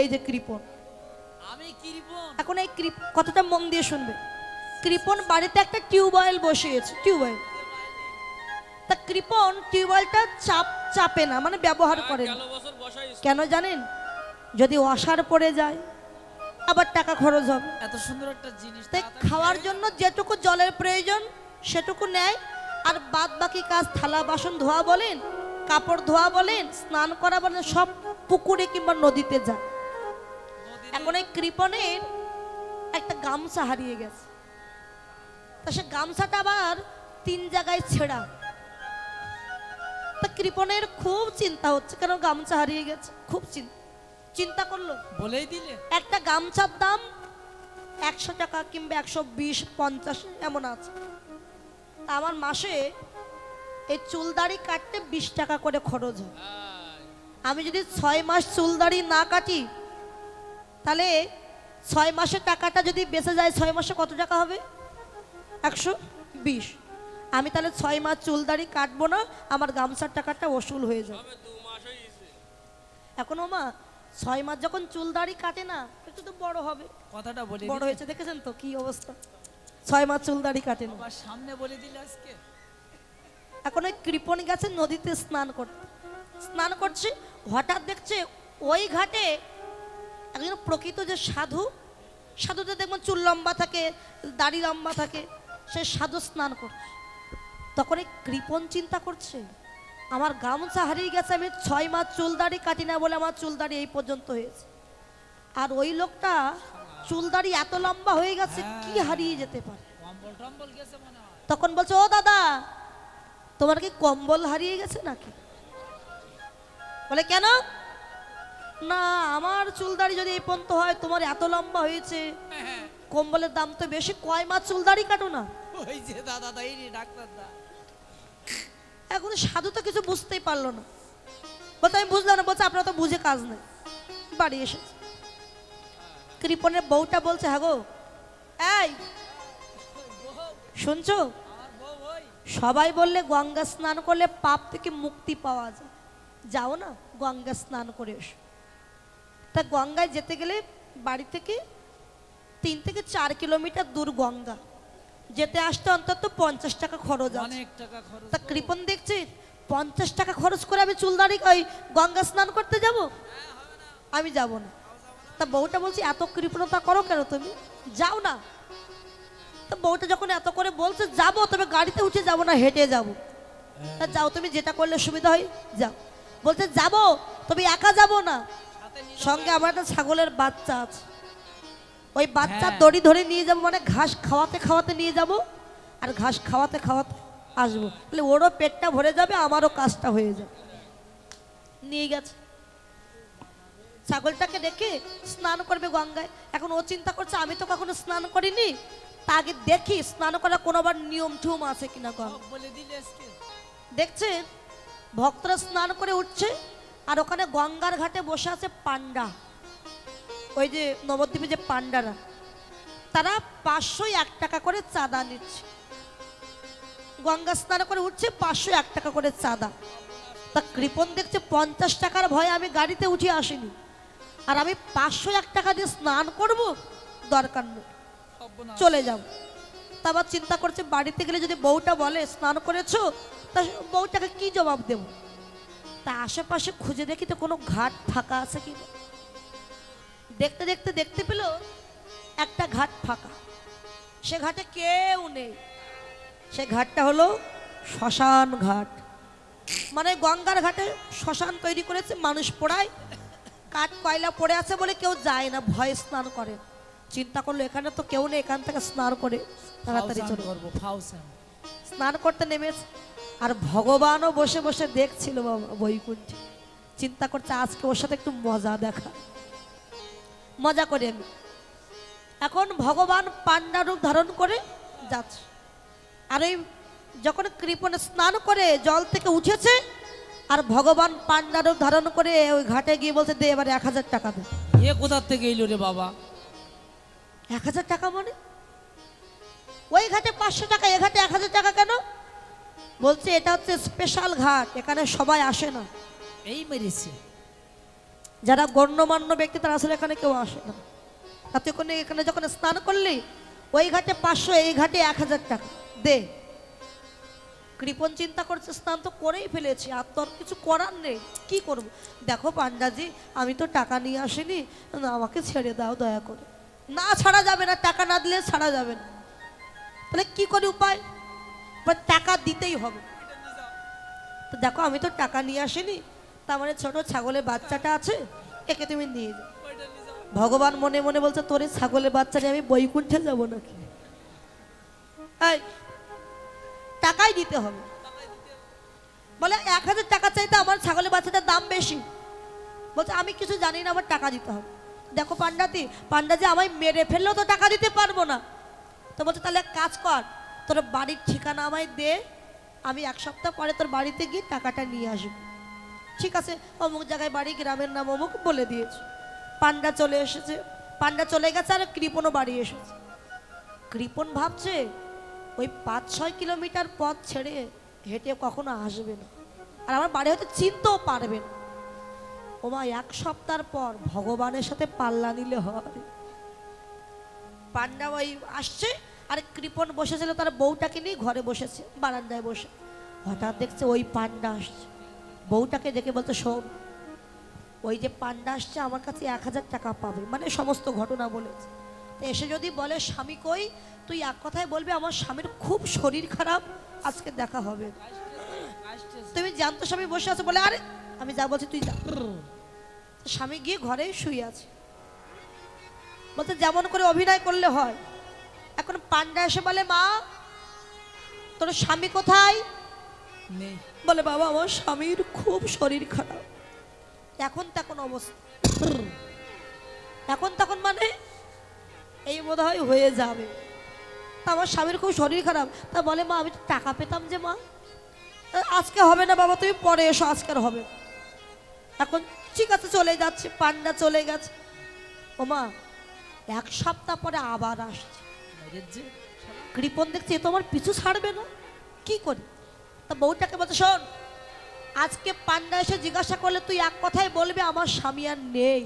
এই যে কৃপণ, আমি কৃপণ? এখন এই কথাটা মন দিয়ে শুনবে। কৃপণ বাড়িতে একটা টিউবওয়েল বসিয়েছে, টিউবওয়েল। তা কৃপণ টিউবওয়েলটা চাপে না, মানে ব্যবহার করে না। কেন জানেন? যদি অসার পড়ে যায় আবার টাকা খরচ হবে। এত সুন্দর একটা জিনিস, তাই খাওয়ার জন্য যেটুকু জলের প্রয়োজন সেটুকু নেয়, আর বাদ বাকি কাজ থালা বাসন ধোয়া বলেন, কাপড় ধোয়া বলেন, স্নান করা বলেন, সব পুকুরে কিংবা নদীতে যায়। এখন এই কৃপণের একটা গামছা হারিয়ে গেছে। তা সে গামছাটা আবার 3 জায়গায় ছেঁড়া। তা কৃপণের খুব চিন্তা হচ্ছে, কারণ গামছা হারিয়ে গেছে। খুব চিন্তা করলো, বলেই দিলে একটা গামছার দাম 100 টাকা কিংবা 120, 50 এমন আছে। আমার মাসে এই চুলদাড়ি কাটতে 20 টাকা করে খরচ হয়। আমি যদি 6 মাস চুলদাড়ি না কাটি, তাহলে 6 মাসের টাকাটা যদি বেঁচে যায়, 6 মাসে কত টাকা হবে? 120। আমি তাহলে 6 মাস চুলদাড়ি কাটবো না, আমার গামছার টাকাটা ওসুল হয়ে যাবে। এখন মা 6 মাস যখন চুলদাড়ি কাটে না, একটু তো বড় হবে। কথাটা বলে বড় হয়েছে, দেখেছেন তো কি অবস্থা। 6 মাস চুলদাড়ি কাটে না, সামনে বলে দিলে আজকে। এখন ওই কৃপণ গেছে নদীতে স্নান করছে। হঠাৎ দেখছে ওই ঘাটে একজন প্রকৃত যে সাধুদের দেখবেন চুল লম্বা থাকে, দাড়ি লম্বা থাকে, সে সাধু স্নান করছে। তখন এই কৃপণ চিন্তা করছে, আমার গামছা হারিয়ে গেছে, আমি 6 মাস চুলদাড়ি কাটি না বলে আমার চুলদাড়ি এই পর্যন্ত হয়েছে। আর ওই লোকটা চুলদাড়ি এত লম্বা হয়ে গেছে, কি হারিয়ে যেতে পারে? তখন বলছে, ও দাদা, তোমার কি কম্বল হারিয়ে গেছে নাকি? বলে কেন? না, আমার চুলদাড়ি যদি এই পর্যন্ত হয়, তোমার এত লম্বা হয়েছে, কম্বলের দাম তো বেশি, কয় মাস চুলদাড়ি কাটো না। ওই যে দাদা দাই ডাক্তার দা। এখন সাধু তো কিছু বুঝতেই পারলো না, বলতে আমি বুঝলাম না। বলছে আপনারা তো বুঝে কাজ নেই। বাড়ি এসেছে, কৃপণের বউটা বলছে, হ্যাঁ গো, এই শুনছো? সবাই বললে গঙ্গা স্নান করলে পাপ থেকে মুক্তি পাওয়া যায়, যাও না গঙ্গা স্নান করে এসো। তা গঙ্গায় যেতে গেলে বাড়ি থেকে 3 থেকে 4 কিলোমিটার দূর গঙ্গা, যেতে আসতে অন্তত 50 টাকা খরচ আছে। তা কৃপণ দেখছে 50 টাকা খরচ করে আমি চুলদাড়ি ওই গঙ্গা স্নান করতে যাব? আমি যাব না। তা বউটা বলছি, এত কৃপণতা করো কেন তুমি, যাও না। তা বউটা যখন এত করে বলছে, যাবো, তবে গাড়িতে উঠে যাব না, হেঁটে যাব। তা যাও, তুমি যেটা করলে সুবিধা হয় যাও। বলছে যাবো, তবে একা যাব না, সঙ্গে আমার একটা ছাগলের বাচ্চা আছে, ওই বাচ্চা দড়ি ধরে নিয়ে যাবো, মানে ঘাস খাওয়াতে খাওয়াতে নিয়ে যাব, আর ঘাস খাওয়াতে খাওয়াতে আসবো, তাহলে ওরও পেটটা ভরে যাবে, আমারও কাজটা হয়ে যাবে। নিয়ে গেছে ছাগলটাকে রেখে স্নান করবে গঙ্গায়। এখন ও চিন্তা করছে, আমি তো কখনো স্নান করিনি, তা আগে দেখি স্নান করার কোনোবার নিয়ম ঠুম আছে কিনা। দেখছে ভক্তরা স্নান করে উঠছে, আর ওখানে গঙ্গার ঘাটে বসে আছে পান্ডা, ওই যে নবদ্বীপে যে পান্ডারা, তারা 501 টাকা করে চাঁদা নিচ্ছে। গঙ্গা স্নান করে উঠছে, 501 টাকা করে চাঁদা। তা কৃপণ দেখছে 50 টাকার ভয়ে আমি গাড়িতে উঠে আসিনি, আর আমি 501 টাকা দিয়ে স্নান করব, দরকার নেই, চলে যাব। তা আবার চিন্তা করছে, বাড়িতে গেলে যদি বউটা বলে স্নান করেছো, তা বউটাকে কি জবাব দেব। তা আশেপাশে খুঁজে দেখি তো কোনো ঘাট ফাঁকা আছে কি। দেখতে দেখতে দেখতে পেল একটা ঘাট ফাঁকা, সে ঘাটে কেউ নেই। সে ঘাটটা হলো শ্মশান ঘাট, মানে গঙ্গার ঘাটে শ্মশান তৈরি করেছে, মানুষ পোড়ায়, কাঠ কয়লা পড়ে আছে বলে কেউ যায় না, ভয়ে স্নান করে। চিন্তা করলো এখানে তো কেউ নেই, এখান থেকে স্নান করে তাড়াতাড়ি চলে যাবো। স্নান করতে নেমেছে, আর ভগবানও বসে বসে দেখছিল বাবা বৈকুণ্ঠে। চিন্তা করছে আজকে ওর সাথে একটু মজা করে আমি। এখন ভগবান পান্ডা রূপ ধারণ করে যাচ্ছে, আর এই যখন কৃপণ স্নান করে জল থেকে উঠেছে, আর ভগবান পান্ডা রূপ ধারণ করে ওই ঘাটে গিয়ে বলছে, দে এবারে 1000 টাকা দে। এ কোথা থেকে এলো রে বাবা? 1000 টাকা মানে? ওই ঘাটে 500 টাকা, এ ঘাটে 1000 টাকা কেন? বলছে এটা হচ্ছে স্পেশাল ঘাট, এখানে সবাই আসে না। এই মেরেছে, যারা গণ্যমান্য ব্যক্তি তারা আসলে এখানে কেউ আসে না। আর তুই এখানে যখন স্নান করলি ওই ঘাটে 500, এই ঘাটে 1000 টাকা দে। কৃপণ চিন্তা করছে স্নান তো করেই ফেলেছি, আর তোর কিছু করার নেই, কি করব। দেখো পান্ডাজি, আমি তো টাকা নিয়ে আসিনি, আমাকে ছেড়ে দাও দয়া করে। না ছাড়া যাবে না, টাকা না দিলে ছাড়া যাবে না। তাহলে কি করে উপায়? টাকা দিতেই হবে। তো দেখো আমি তো টাকা নিয়ে আসিনি, তার মানে ছোট ছাগলের বাচ্চাটা আছে, একে তুমি নিয়ে যাও। ভগবান মনে মনে বলছে তোর এই ছাগলের বাচ্চা নিয়ে আমি বৈকুণ্ঠে যাব নাকি? এই টাকাই দিতে হবে। বলে 1000 টাকা চাইতে আমার ছাগলের বাচ্চাটার দাম বেশি। বলছে আমি কিছু জানি না, আমার টাকা দিতে হবে। দেখো পান্ডাজি আমায় মেরে ফেললেও তো টাকা দিতে পারবো না। তো বলছে তাহলে এক কাজ কর, তোর বাড়ির ঠিকানা আমায় দে, আমি 1 সপ্তাহ পরে তোর বাড়িতে গিয়ে টাকাটা নিয়ে আসবো। ঠিক আছে, অমুক জায়গায় বাড়ি, গ্রামের নাম অমুক বলে দিয়েছে। পান্ডা চলে এসেছে, পান্ডা চলে গেছে, আর কৃপণও বাড়ি এসেছে। কৃপণ ভাবছে ওই 5-6 কিলোমিটার পথ ছেড়ে হেঁটে কখনো আসবে না, আর আমার বাড়ি হয়তো চিনতেও পারবে না। ওমা 1 সপ্তাহ পর ভগবানের সাথে পাল্লা নিলে হয়। পান্ডা ওই আসছে, আর কৃপণ বসেছিল তার বউটাকে নিয়ে ঘরে বসেছে বারান্দায় বসে। হঠাৎ দেখছে ওই পান্ডা আসছে, বউটাকে দেখে বলতে শোন, ওই যে পান্ডা আসছে আমার কাছে 1000 টাকা পাবে, মানে সমস্ত ঘটনা বলেছে। তো এসে যদি বলে স্বামী কই, তুই এক কথায় বলবি আমার স্বামীর খুব শরীর খারাপ, আজকে দেখা হবে। তুমি জানতো স্বামী বসে আছে, বলে আরে আমি যা বলছি তুই যা। স্বামী গিয়ে ঘরে শুয়ে আছে, বলতে যেমন করে অভিনয় করলে হয়। এখন পান্ডা এসে বলে মা তোর স্বামী কোথায়? নেই। বলে বাবা আমার স্বামীর খুব শরীর খারাপ। এখন তখন অবস্থা, এখন তখন মানে এই বোধ হয় হয়ে যাবে। তা আমার স্বামীর খুব শরীর খারাপ। তা বলে মা আমি তো টাকা পেতাম যে মা। আজকে হবে না বাবা, তুমি পরে এসো, আজকে আর হবে। এখন ঠিক আছে চলে যাচ্ছে, পান্ডা চলে গেছে। ও মা 1 সপ্তাহ পরে আবার আসছে। কৃপণ দেখছে এ তো আমার পিছু ছাড়বে না, কি করি। তা বউটাকে বলছে শোন, আজকে পান্ডা এসে জিজ্ঞাসা করলে তুই এক কথাই বলবি আমার স্বামী আর নেই।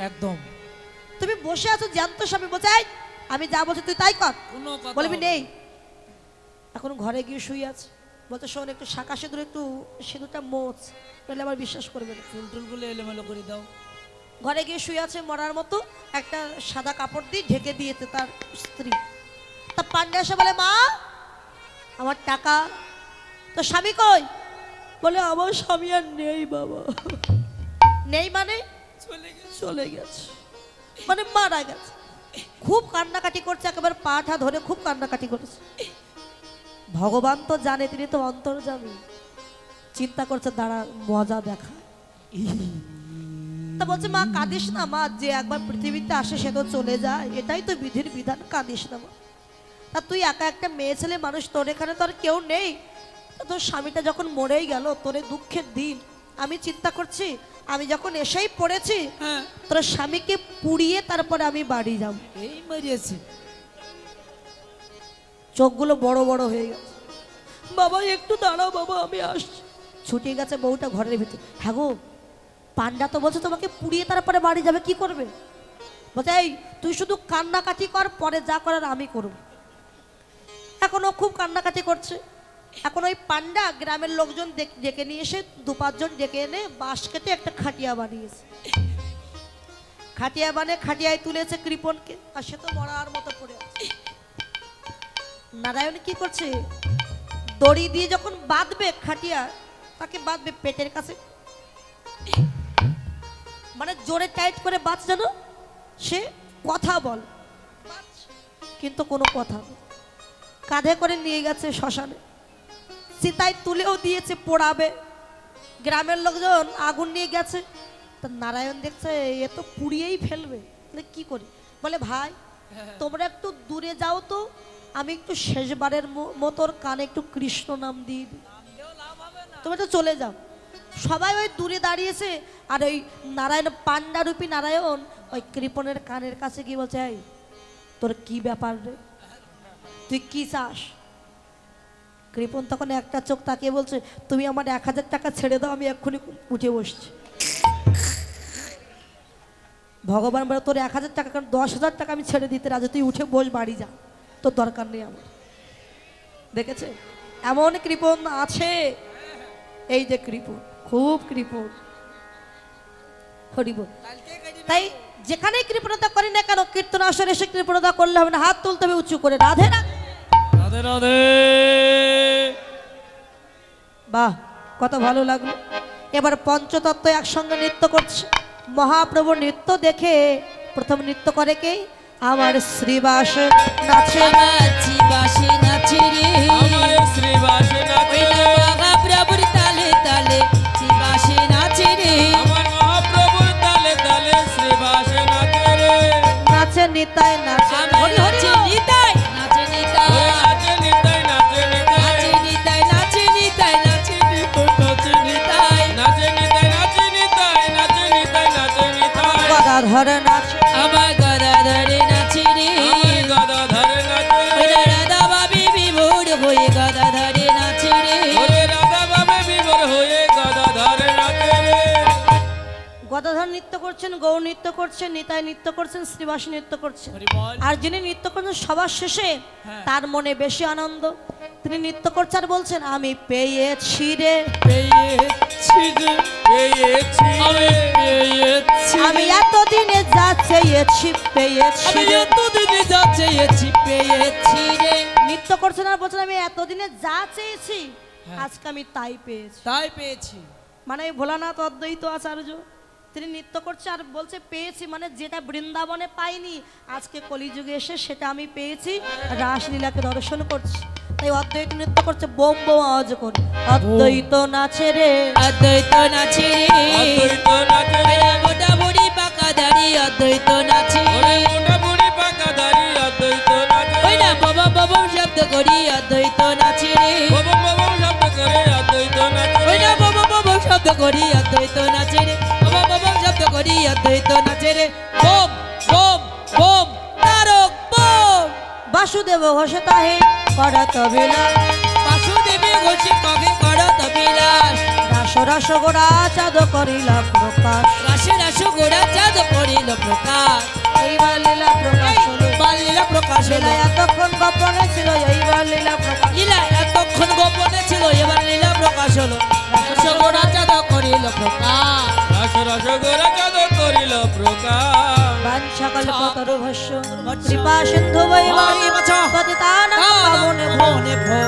একদম। তুমি বসে আছো জ্যান্ত স্বামী, বলছে এই, আমি যা বলছি তুই তাই কর, বলবি নেই। এখন ঘরে গিয়ে শুয়ে আছে, বলতে শোন একটু শাঁখা সিঁদুর, একটু সিঁদুরটা মোচ, তাহলে আবার বিশ্বাস করবে না। ফুল টুলগুলো এলোমেলো করে দাও। ঘরে গিয়ে শুয়ে আছে মরার মতো, একটা সাদা কাপড় দিয়ে ঢেকে দিয়েছে তার স্ত্রী। তা পান্ডা এসে বলে মা আমার টাকা, তো স্বামী কই? বলে আমার স্বামী আর নেই বাবা। নেই মানে চলে গেছে, মানে মারা গেছে। খুব কান্নাকাটি করছে, একেবারে পাটা ধরে খুব কান্নাকাটি করেছে। ভগবান তো জানে, তিনি তো অন্তর্যামী, চিন্তা করছে দাঁড়া মজা দেখা। তা বলছে মা কাঁদিস না মা, যে একবার পৃথিবীতে আসে সে তো চলে যায়, এটাই তো বিধির বিধান, কাঁদিস না মা। তা তুই একা একটা মেয়ে ছেলে মানুষ, তোর এখানে তো আর কেউ নেই। তোর স্বামীটা যখন মরেই গেল, তোর দুঃখের দিন, আমি চিন্তা করছি আমি যখন এসেই পড়েছি তোর স্বামীকে পুড়িয়ে তারপরে আমি বাড়ি যাব। এই মরিয়েছে। চোখগুলো বড় বড় হয়ে গেছে। বাবা একটু দাঁড়াও বাবা আমি আসছি। ছুটে গেছে বউটা ঘরের ভিতরে। হ্যাঁ গো, পান্ডা তো বলছে তোমাকে পুড়িয়ে তারপরে বাড়ি যাবে, কি করবে? বলছে এই তুই শুধু কান্নাকাটি কর, পরে যা করার আমি করব। এখনো খুব কান্নাকাটি করছে। এখন ওই পান্ডা গ্রামের লোকজন ডেকে নিয়ে এসে 2-5 জন ডেকে এনে বাঁশ কেটে একটা খাটিয়া বানিয়েছে। খাটিয়া বানিয়ে খাটিয়ায় তুলেছে কৃপণকে, আর সে তো মরার মতো পড়ে আছে। নারায়ণ কি করছে, দড়ি দিয়ে যখন বাঁধবে খাটিয়া, তাকে বাঁধবে পেটের কাছে, মানে জোরে টাইট করে বাঁধ, যেন সে কথা বল, কিন্তু কোনো কথা নেই। কাঁধে করে নিয়ে গেছে শ্মশানে, চিতায় তুলেও দিয়েছে পোড়াবে। গ্রামের লোকজন আগুন নিয়ে গেছে। তা নারায়ণ দেখছে এ তো পুড়িয়েই ফেলবে, তাহলে কি করি? বলে ভাই তোমরা একটু দূরে যাও তো, আমি একটু শেষবারের মতোর কানে একটু কৃষ্ণ নাম দিয়ে দিই, তোমরা তো চলে যাও। সবাই ওই দূরে দাঁড়িয়েছে, আর ওই নারায়ণ পান্ডারূপী নারায়ণ ওই কৃপণের কানের কাছে গিয়ে বলছে এই তোর কি ব্যাপার রে, তুই কি চাস? কৃপণ তখন একটা চোখ তাকিয়ে বলছে তুমি আমার 1000 টাকা ছেড়ে দাও, আমি এক্ষুনি উঠে বসছি। ভগবান বলে তোর 1,000 টাকা কারণ 10,000 টাকা আমি ছেড়ে দিতে রাজি, তুই উঠে বস বাড়ি যা, তোর দরকার নেই আমার। দেখেছে এমন কৃপণ আছে, এই যে কৃপণ, খুব কৃপণ। হরি বল। তাই যেখানে কৃপণতা করি না কেন, কীর্তন আসরে এসে কৃপণতা করলে হবে না, হাত তুলতে হবে উঁচু করে, রাধে রাধে। রাধে রাধে। বাহ, কত ভালো লাগলো। এবার পঞ্চতত্ত্ব একসঙ্গে নৃত্য করছে। মহাপ্রভুর নৃত্য দেখে প্রথম নৃত্য করে কে? আমার শ্রীবাস নাচে, আমার জীবাসে নাচে রে, আমার শ্রীবাস নাচে রে, মহাপ্রভুর তালে তালে জীবাসে নাচে রে, আমার মহাপ্রভুর তালে তালে শ্রীবাস নাচে রে। নাচে নিতাই নাচে, আমার হরি হরি নাচে বল। নিতাই, নাচে নিতাই, ওরে নাচে নিতাই, নাচে নিতাই, নাচে নিতাই, নাচে নিতাই, নাচে নিতাই, নাচে নিতাই, নাচে নিতাই, নাচে নিতাই, নাচে নিতাই, নাচে নিতাই। গদাধর নাচে, আমার গদাধরে নাচে রে, আমার গদাধর নাচে রে, ওরে রাধা বাবি বিভোর হয়ে গদাধরে নাচে রে, ওরে রাধা বাবে বিভোর হয়ে গদাধর নাচে রে। গদাধর নৃত্য করছেন, গৌর নৃত্য করছেন, নিতাই নৃত্য করছেন, শ্রীবাস নৃত্য করছেন। হরি বল। আর যিনি নৃত্য করছেন সবার শেষে হ্যাঁ। তার মনে বেশি আনন্দ, তিনি নৃত্য করছেন আর বলছেন আমি পেয়েছি রে, পেয়েছি রে, পেয়েছি আমি রে, পেয়েছি আমি রে, এতদিনে যা চেয়েছি পেয়েছি আমি রে। এতদিনে যা চেয়েছি পেয়েছি রে। নৃত্য করছেন আর বলছেন আমি এতদিনে যা চেয়েছি হ্যাঁ। আজকে আমি তাই পেয়েছি। তাই পেয়েছি। মানে এই ভোলানাথ অদ্বৈত আচার্য তিনি নৃত্য করছে আর বলছে পেয়েছি, মানে যেটা বৃন্দাবনে পাইনি আজকে কলিযুগে এসে সেটা আমি পেয়েছি, রাসলীলাকে দর্শন করছি। তাই অদ্বৈত নৃত্য করছে, বোম বোম আওয়াজ করে অদ্বৈত নাচে রে, অদ্বৈত নাচে রে, অদ্বৈত নাচে রে, ওরে মোটা বুড়ি পাকা দাড়ি অদ্বৈত নাচে ওরে রে, মোটা বুড়ি পাকা দাড়ি অদ্বৈত নাচে ওই রে। না বাবা বাবা শব্দ করি অদ্বৈত নাচে রে, ববম ববম শব্দ করে অদ্বৈত নাচে ওই রে। না বাবা বাবা শব্দ করি অদ্বৈত নাচে রে, বাবা বাবা শব্দ করি অদ্বৈত নাচে রে, বোম বোম বোম তারক বোম, বাসুদেব ঘোষে তাহে করত বিলাস, বাসুদেবে ঘোষে কবে করত বিলাস, রাস রাস গোড়া চাঁদ করিলা প্রকাশ, রাশে রাশে গোড়া চাঁদ করিল প্রকাশ, এইবার লীলা প্রকাশ হলো, বাল্লীলা প্রকাশ হলো, লীলা এতক্ষণ গোপনে ছিল এইবার লীলা প্রকাশ। লীলা এতক্ষণ গোপনে ছিল এবার লীলা প্রকাশ হলো, রাশে গোড়া চাঁদ করিল প্রকাশ, রস রস গোরা চাঁদ করিল প্রকাশ। বাঞ্ছা কল্পতরু ভস্য কৃপা সিন্ধু বৈবাহি পতিতানাং পাবনে ভো। ভবনে ভো,